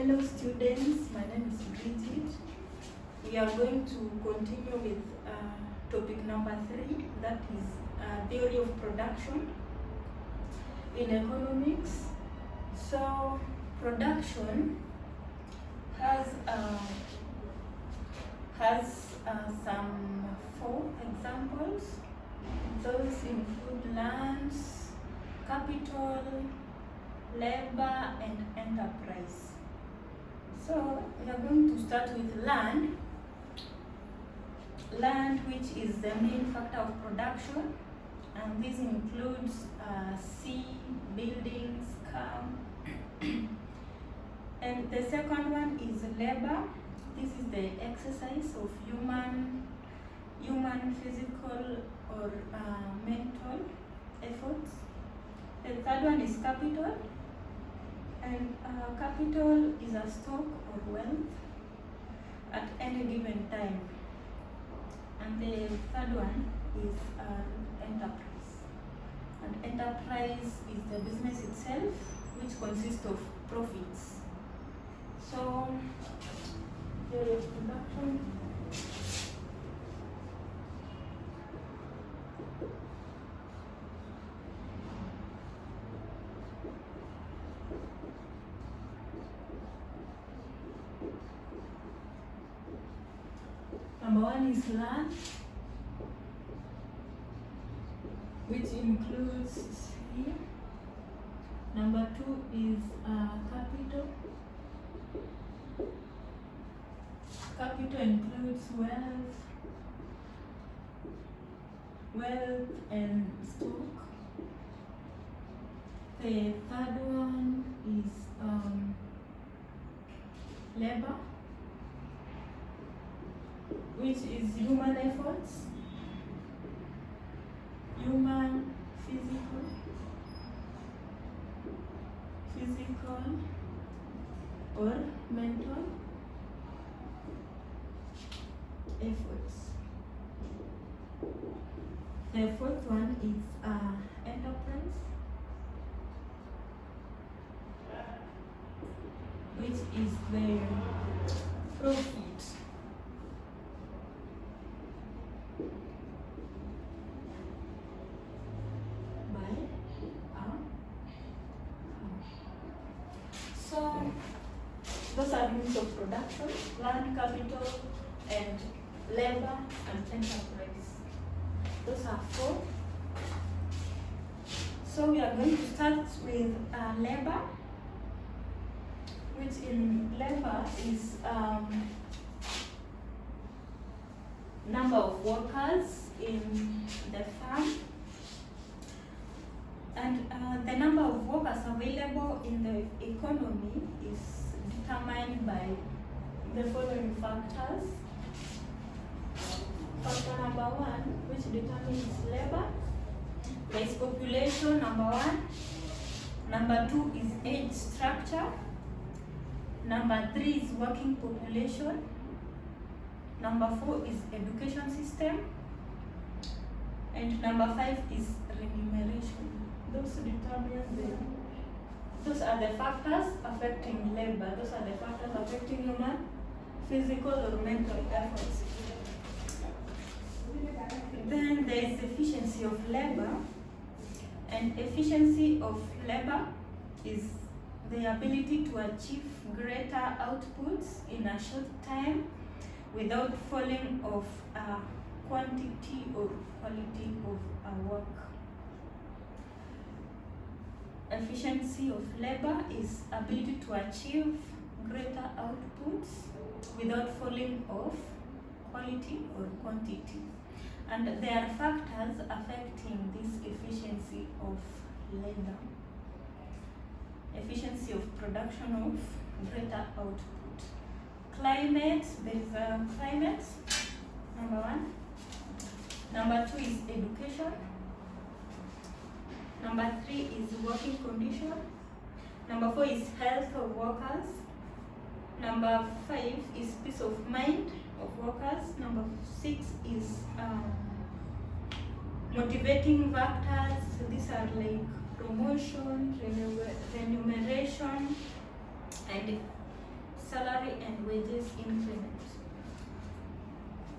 Hello students, my name is Brigit. We are going to continue with topic number 3, that is theory of production in economics. So production has some 4 examples. Those include lands, capital, labor, and enterprise. So we are going to start with land. Land, which is the main factor of production, and this includes sea, buildings, camp. And the second one is labor. This is the exercise of human physical or mental efforts. The third one is capital. And capital is a stock or wealth at any given time. And the third one is enterprise. And enterprise is the business itself, which consists of profits. So, theory of production. Number 1 is land, which includes sea. Number 2 is capital. Capital includes wealth and stock. The third one is labor, which is human efforts, human physical or mental efforts. The fourth one is enterprise, which is the profit. So those are means of production: land, capital, and labor and enterprise. Those are 4. So we are going to start with labor, which in labor is number of workers in the farm. And the number of workers available in the economy is determined by the following factors. Factor number 1, which determines labor, there is population, number 1. Number 2 is age structure. Number 3 is working population. Number 4 is education system. And number 5 is remuneration. Those are the factors affecting labor. Those are the factors affecting human physical or mental efforts. Then there is efficiency of labor, and efficiency of labor is the ability to achieve greater outputs in a short time without falling off quantity or quality of work. Efficiency of labor is ability to achieve greater outputs without falling off quality or quantity. And there are factors affecting this efficiency of labor. Efficiency of production of greater output. Climate, there is a climate, number 1. Number 2 is education. Number 3 is working condition. Number 4 is health of workers. Number 5 is peace of mind of workers. Number 6 is motivating factors. These are like promotion, remuneration, and salary and wages increment.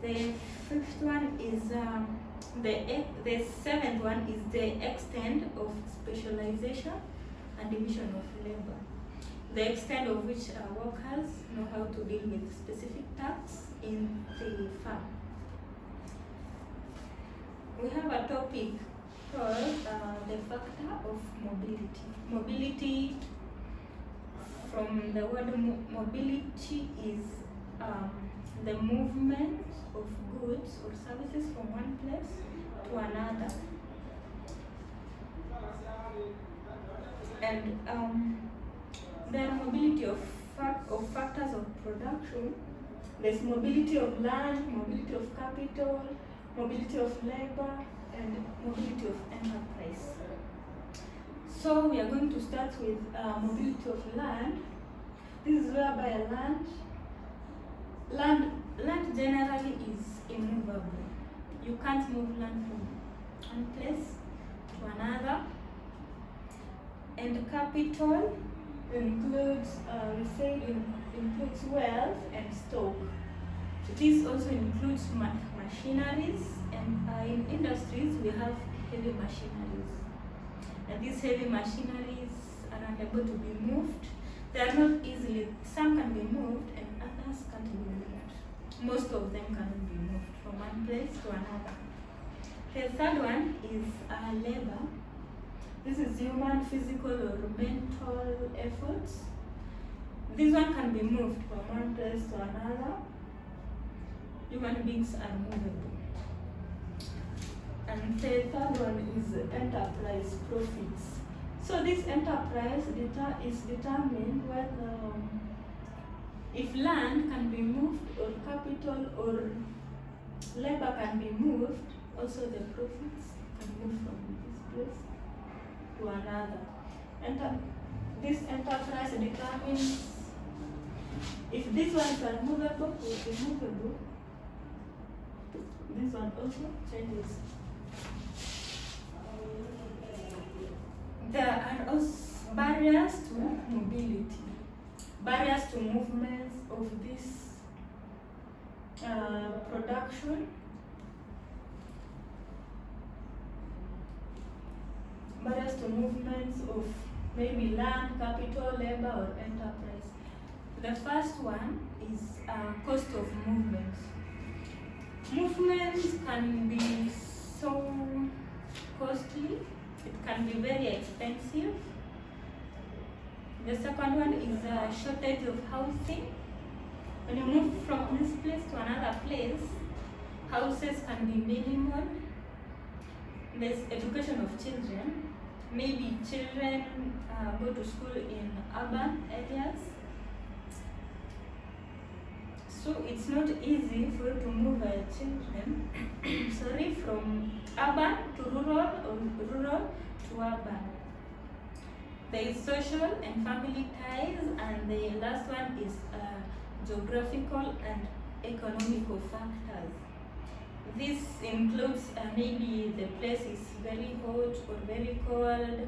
The fifth one is the seventh one is the extent of specialization and division of labor. The extent of which workers know how to deal with specific tasks in the farm. We have a topic called the factor of mobility. Mobility, from the word mobility, is the movement of goods or services from one place to another. And there are mobility of factors of production. There's mobility of land, mobility of capital, mobility of labor, and mobility of enterprise. So we are going to start with mobility of land. This is whereby a land generally is immovable. You can't move land from one place to another. And capital includes, includes wealth and stock. This also includes machineries, and in industries we have heavy machineries. And these heavy machineries are unable to be moved. They are not easily, some can be moved and others can't be moved. Most of them cannot be moved from one place to another. The third one is labor. This is human, physical, or mental efforts. This one can be moved from one place to another. Human beings are movable. And the third one is enterprise profits. So this enterprise is determined whether if land can be moved, or capital or labor can be moved, also the profits can move from this place to another. This enterprise determines if these ones are movable or immovable. This one also changes. There are also barriers to mobility, barriers to movements of this production. Barriers to movements of maybe land, capital, labor, or enterprise. The first one is cost of movements. Movements can be so costly, it can be very expensive. The second one is a shortage of housing. When you move from this place to another place, houses can be minimal. There's education of children. Maybe children go to school in urban areas. So it's not easy for you to move children from urban to rural or rural to urban. There is social and family ties, and the last one is geographical and economical factors. This includes maybe the place is very hot or very cold,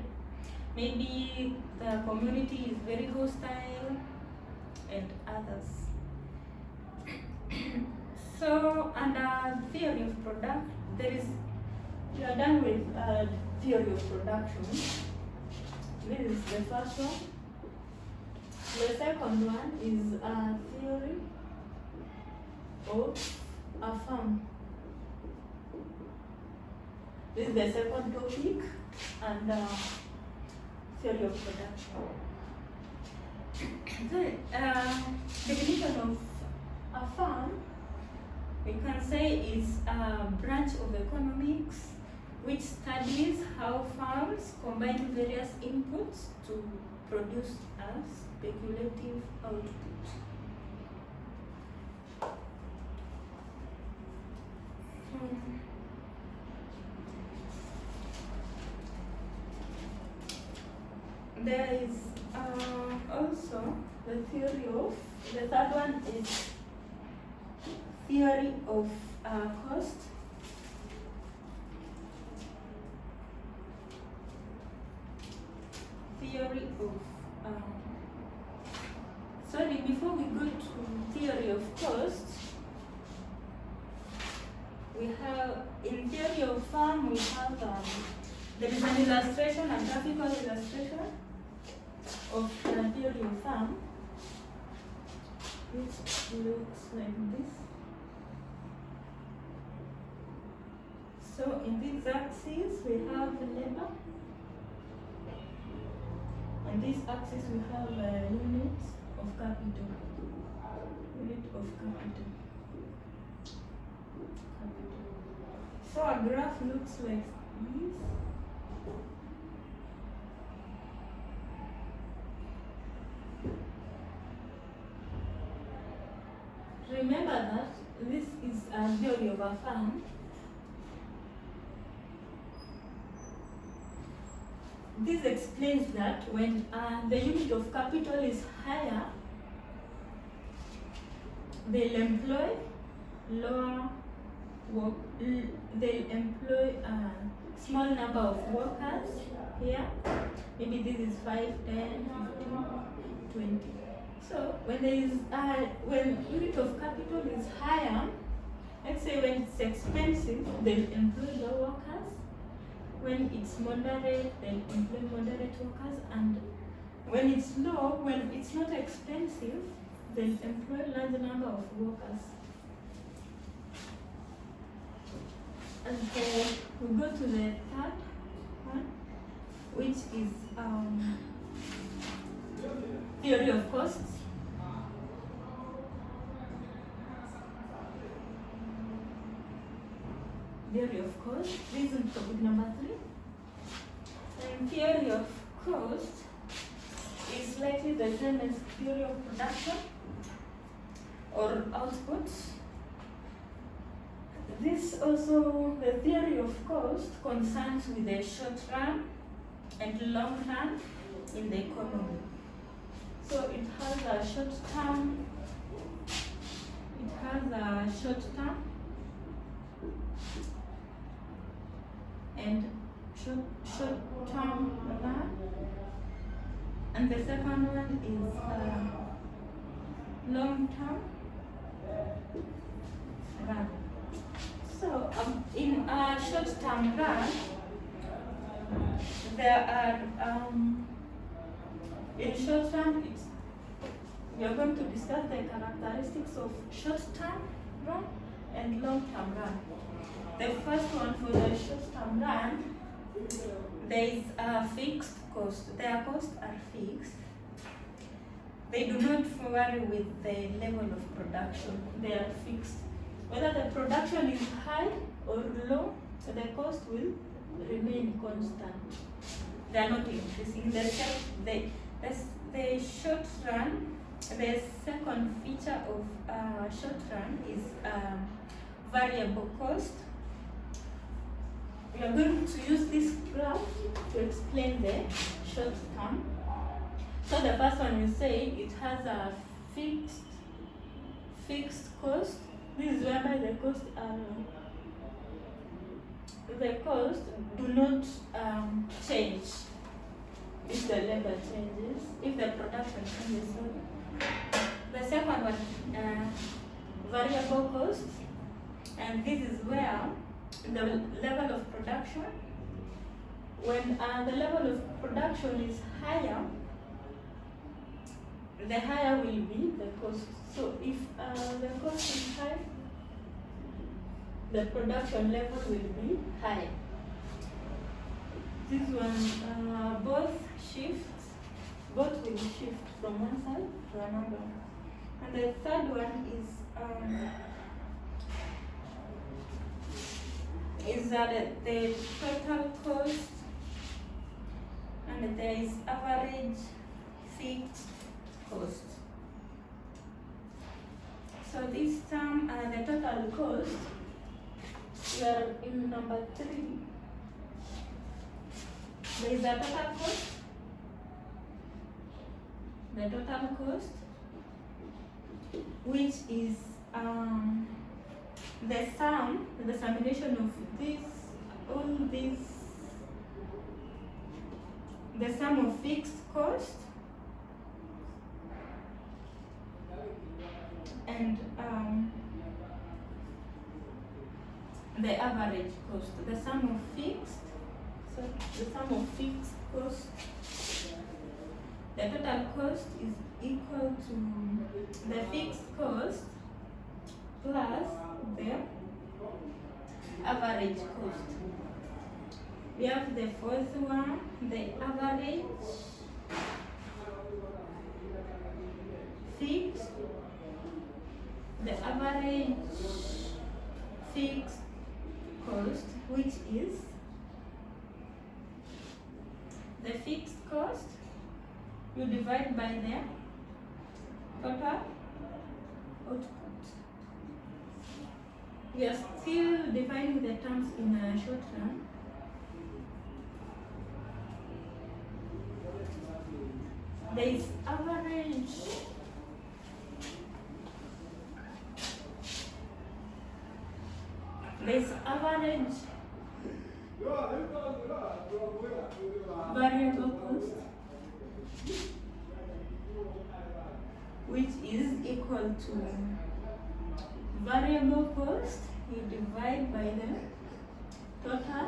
maybe the community is very hostile, and others. So, under theory of production, we are done with theory of production. This is the first one. The second one is theory of a farm. This is the second topic, and theory of production. The definition of a farm, we can say, is a branch of economics which studies how farms combine various inputs to produce a speculative output. There is also the theory of, the third one is theory of cost. Theory of sorry, before we go to theory of cost, we have, in theory of firm, we have, there is an illustration, a graphical illustration of the theory of firm, which looks like this. So in this axis, we have labor. On this axis, we have units of capital. Unit of capital. So a graph looks like this. Remember that this is a theory of a firm. This explains that when the unit of capital is higher, they'll employ lower work. They'll employ a small number of workers here. Maybe this is 5, 10, 15, 20. So when there is when unit of capital is higher, let's say when it's expensive, they'll employ low workers. When it's moderate, they'll employ moderate workers, and when it's low, when it's not expensive, they'll employ large number of workers. And we go to the third one, which is theory of costs. Theory of cost. This is topic number 3. And theory of cost is slightly the same as theory of production or output. This also, the theory of cost concerns with the short run and long run in the economy. So it has a short term. It has a short term and short term run, and the second one is long term run. So in a short term run, there are in short term, we are going to discuss the characteristics of short term run and long term run. The first one, for the short term run, there is a fixed cost. Their costs are fixed. They do not vary with the level of production. They are fixed. Whether the production is high or low, the cost will remain constant. They are not increasing. The short run, the second feature of short run is variable cost. We are going to use this graph to explain the short term. So the first one, we say it has a fixed cost. This is whereby the cost do not change if the labor changes, if the production changes. The second one, variable cost, and this is where the level of production, when the level of production is higher, the higher will be the cost. So if the cost is high, the production level will be high. This one, both will shift from one side to another. And the third one is that the total cost, and there is average fixed cost. So this term, the total cost, we are in number 3. There is a total cost. The total cost, which is the summation of the sum of fixed cost and the average cost, the sum of fixed cost. The total cost is equal to the fixed cost plus the average cost. We have the fourth one, the average fixed, the average fixed cost, which is the fixed cost you divide by the total output. We are still defining the terms in a short run. There is average variable cost, which is equal to variable cost you divide by the total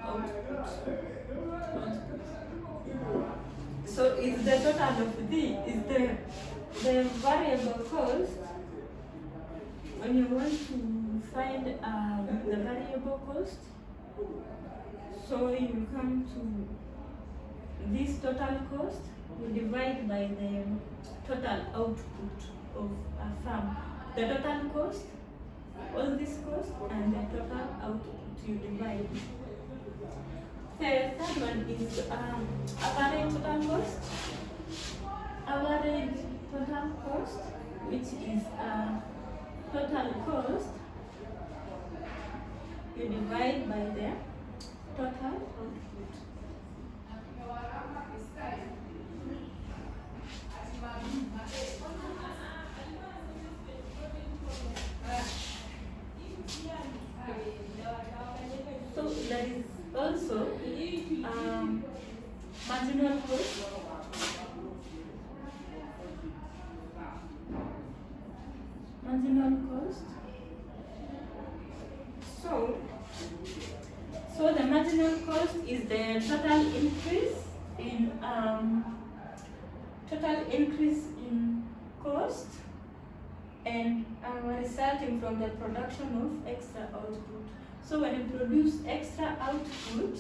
output. So it's the total of the variable cost. When you want to find the variable cost, so you come to this total cost, you divide by the total output of a farm. The total cost, all this cost, and the total output you divide. The third one is average total cost. Average total cost, which is total cost you divide by the total output. So there is also marginal cost. Marginal cost. So the marginal cost is the total increase in cost and resulting from the production of extra output. So when you produce extra output,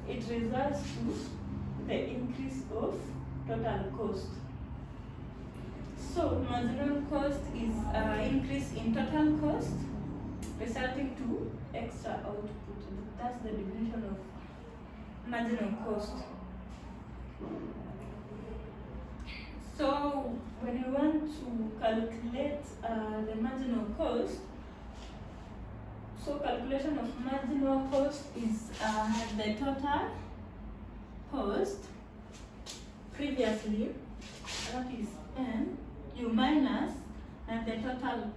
it results to the increase of total cost. So marginal cost is increase in total cost resulting to extra output. That's the definition of marginal cost. So when you want to calculate the marginal cost, so calculation of marginal cost is the total cost previously, that is N, you minus and the total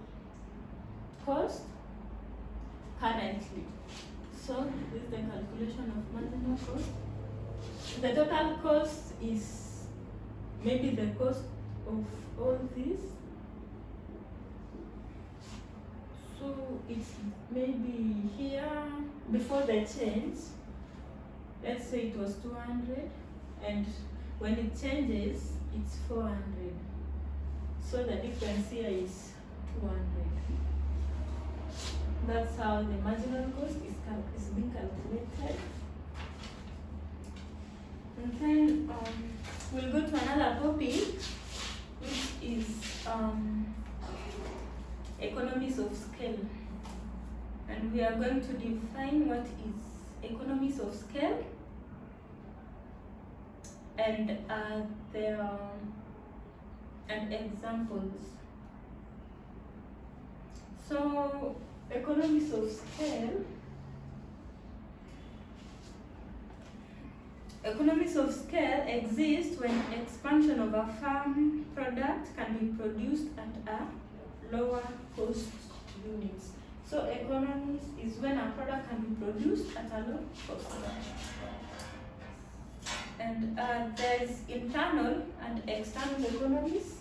cost currently. So this is the calculation of marginal cost. The total cost is maybe the cost of all this. So it's maybe here before the change, let's say it was 200, and when it changes it's 400. So the difference here is 200. That's how the marginal cost is being calculated. And then we'll go to another topic, which is economies of scale. And we are going to define what is economies of scale and and examples. So economies of scale. Economies of scale exist when expansion of a farm product can be produced at a lower cost units. So economies is when a product can be produced at a low cost. And there is internal and external economies.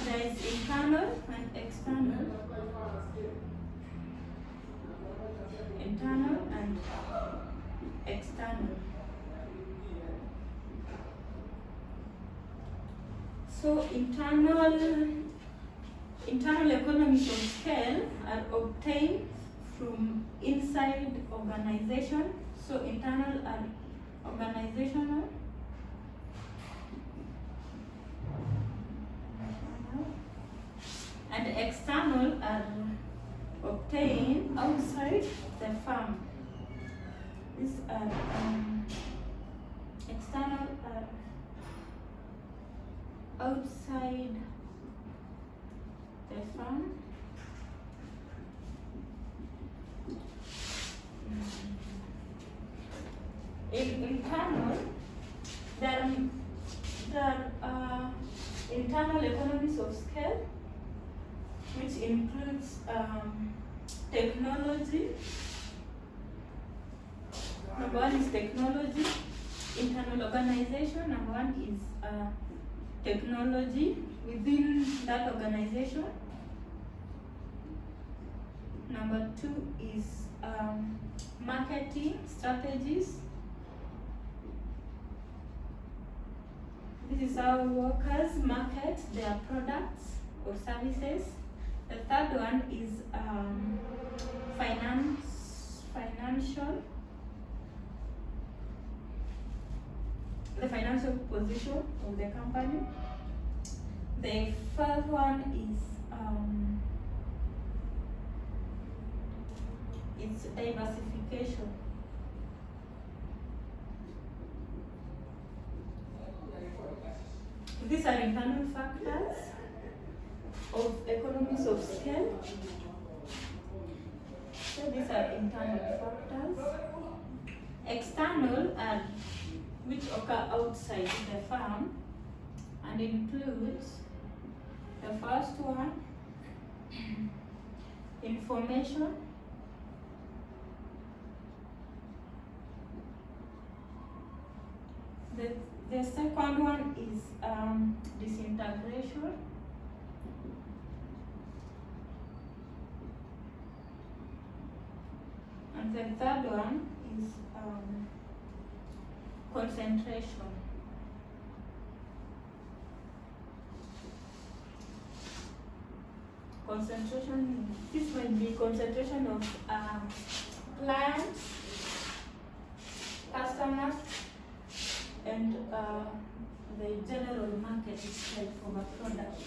There is internal and external. Internal and external. So internal economies of scale are obtained from inside organization. So internal are organizational. And external are obtained outside the firm. These are external are outside the firm. In internal, there are internal economies of scale, which includes technology. Number one is technology. Internal organization. Number one is technology within that organization. Number two is marketing strategies. This is how workers market their products or services. The third one is financial. The financial position of the company. The fourth one is its diversification. These are internal factors of economies of scale. So these are internal factors. External are which occur outside the firm and includes the first one, information. The second one is disintegration. And the third one is concentration. Concentration, this might be concentration of clients, customers, and the general market itself of a product.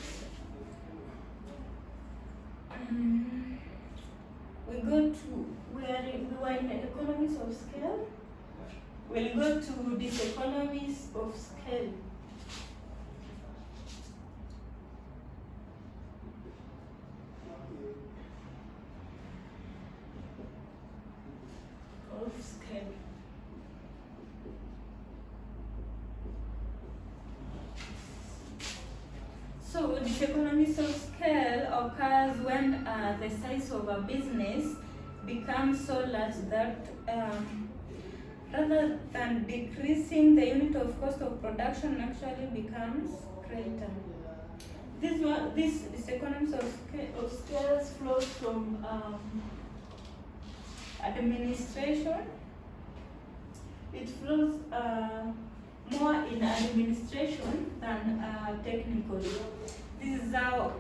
We are in economies of scale. We'll go to these economies of scale. So this economies of scale occurs when the size of a business becomes so large that rather than decreasing, the unit of cost of production actually becomes greater. This economies of scale flows from administration. It flows more in administration than technical. This is how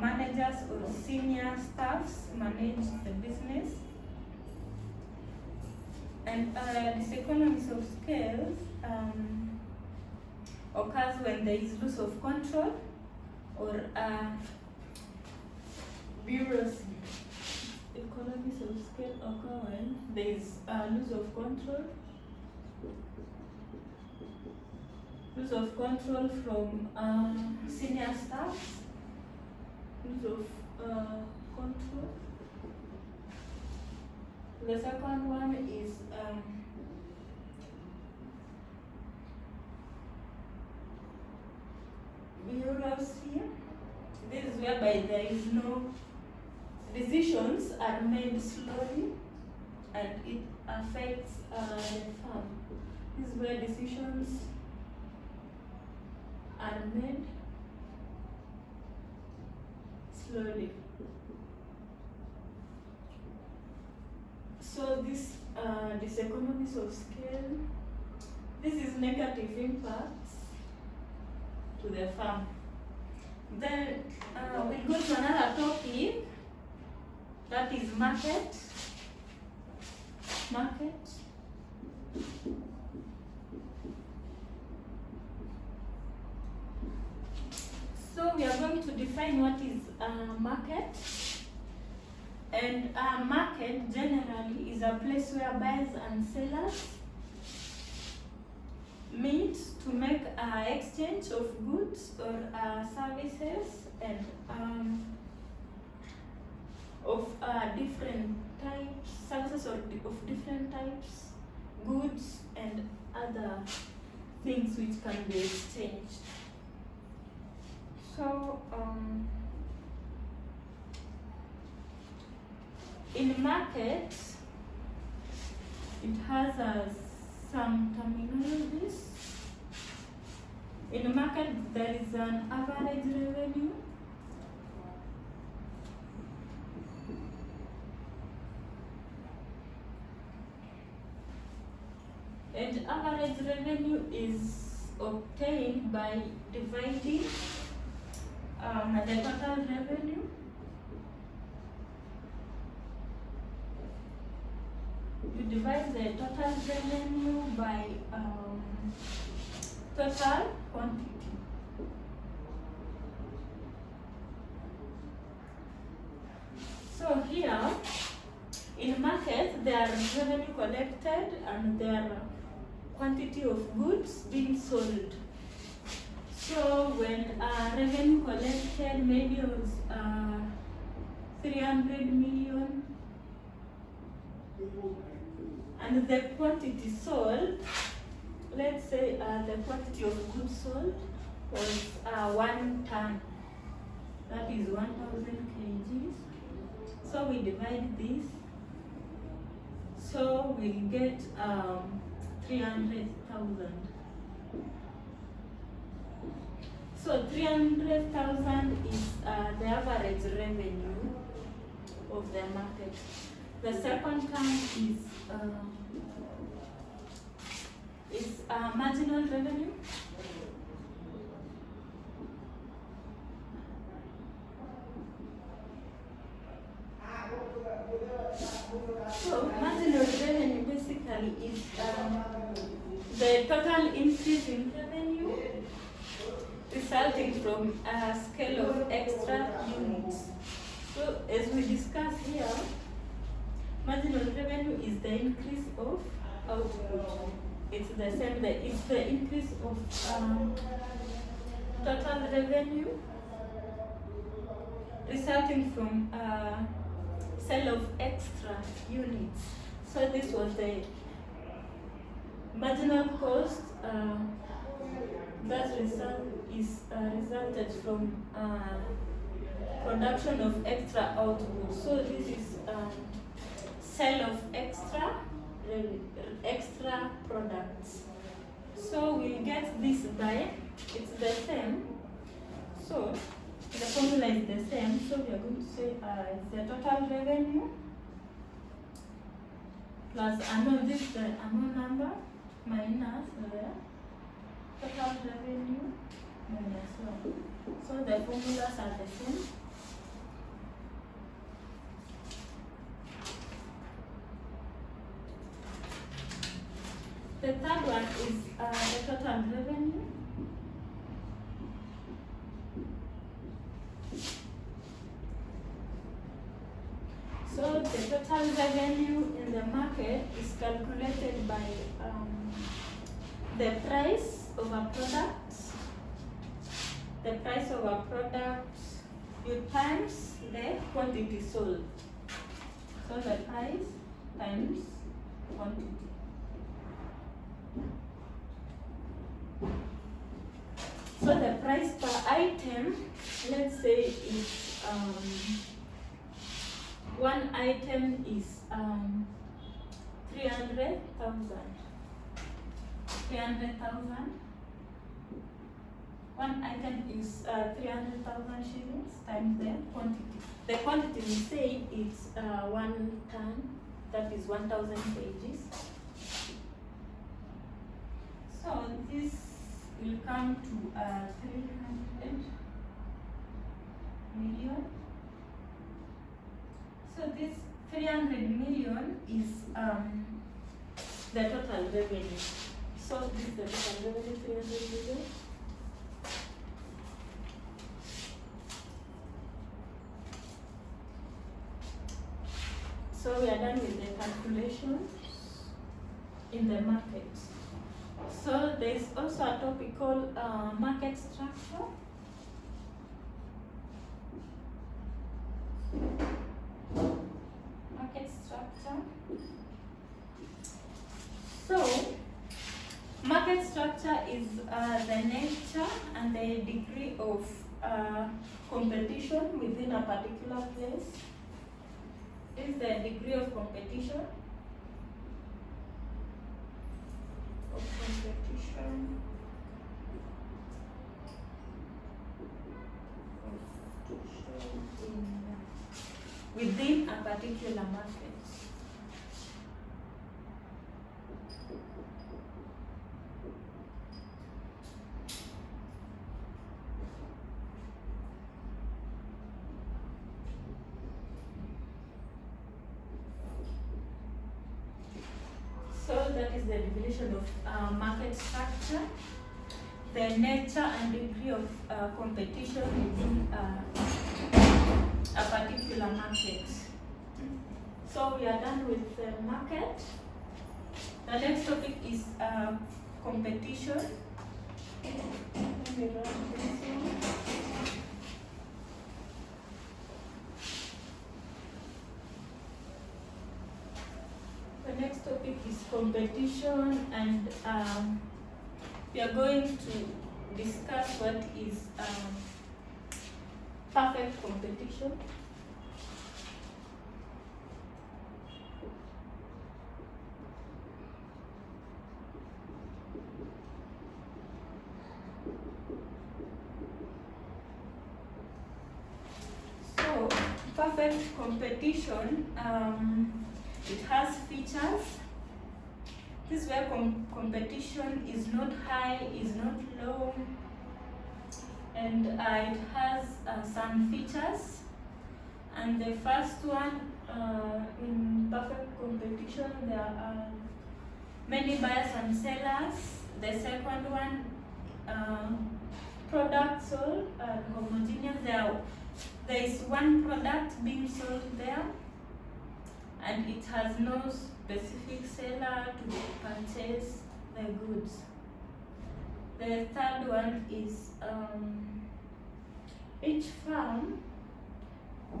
managers or senior staffs manage the business. And this economies of scale occurs when there is loss of control or bureaucracy. Economies of scale occur when there is loss of control. Loss of control from senior staff. Loss of control. The second one is bureaucracy. This is whereby there is no decisions are made slowly. and it affects the farm. This is where decisions are made slowly. So this diseconomies of scale, this is negative impacts to the farm. Then we'll go to another topic, that is market. So we are going to define what is a market. And a market generally is a place where buyers and sellers meet to make an exchange of goods or services and of different types, services of different types, goods and other things which can be exchanged. So in market, it has some terminologies. In market, there is an average revenue. And average revenue is obtained by dividing the total revenue you divide the total revenue by total quantity. So here, in market, there are revenue collected and there are quantity of goods being sold. So when revenue collected maybe was 300 million, and the quantity sold, let's say the quantity of goods sold was 1 ton, that is 1,000 kgs. So we divide this, so we get 300,000. So 300,000 is the average revenue of the market. The second term is marginal revenue. So marginal revenue basically is the total increase in revenue resulting from a scale of extra units. So as we discuss here, marginal revenue is the increase of output. It's the same, it's the increase of total revenue resulting from sale of extra units. So this was the marginal cost that resulted from production of extra output. So this is sale of extra products. So we'll get this by, it's the same. So the formula is the same. So we are going to say the total revenue plus unknown, this is the unknown number minus the total revenue minus 1. So the formulas are the same. The third one is the total revenue. So the total revenue in the market is calculated by the price of a product. The price of a product, you times the quantity sold. So the price times quantity. So the price per item, let's say is one item is 300,000. 300,000. One item is 300,000 shillings times the quantity. The quantity we say it's 1 ton, that is 1,000 kgs. So this will come to 300 million. So this 300 million is the total revenue. So this is the total revenue, 300 million. So we are done with the calculations in the market. So there is also a topic called market structure. Market structure. So market structure is the nature and the degree of competition within a particular place. This is the degree of competition. Within a particular market. So that is the definition of market structure, the nature and degree of competition within a particular market. So we are done with the market. The next topic is competition. Let me run this one. The next topic is competition, and we are going to discuss what is perfect competition. So, perfect competition, it has features. This is where competition is not high, is not low, and it has some features. And the first one, in perfect competition, there are many buyers and sellers. The second one, product sold and homogeneous. There is one product being sold there, and it has no specific seller to purchase the goods. The third one is each firm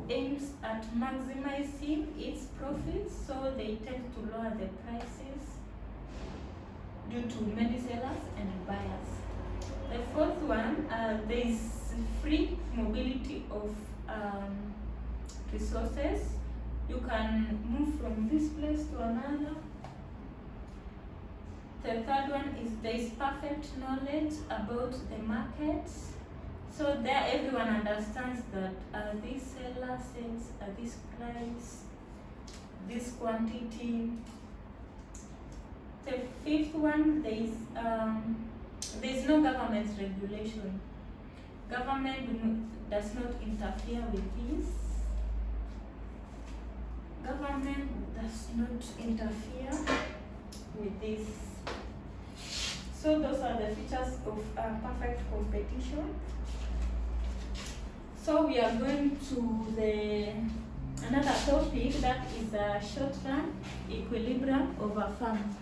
aims at maximizing its profits, so they tend to lower the prices due to many sellers and buyers. The fourth one, there is free mobility of resources. You can move from this place to another. The third one is there is perfect knowledge about the market. So there everyone understands that this seller sells at this price, this quantity. The fifth one, there is no government regulation. Government does not interfere with this. Government does not interfere with this. So those are the features of perfect competition. So we are going to another topic, that is a short-term equilibrium of a firm.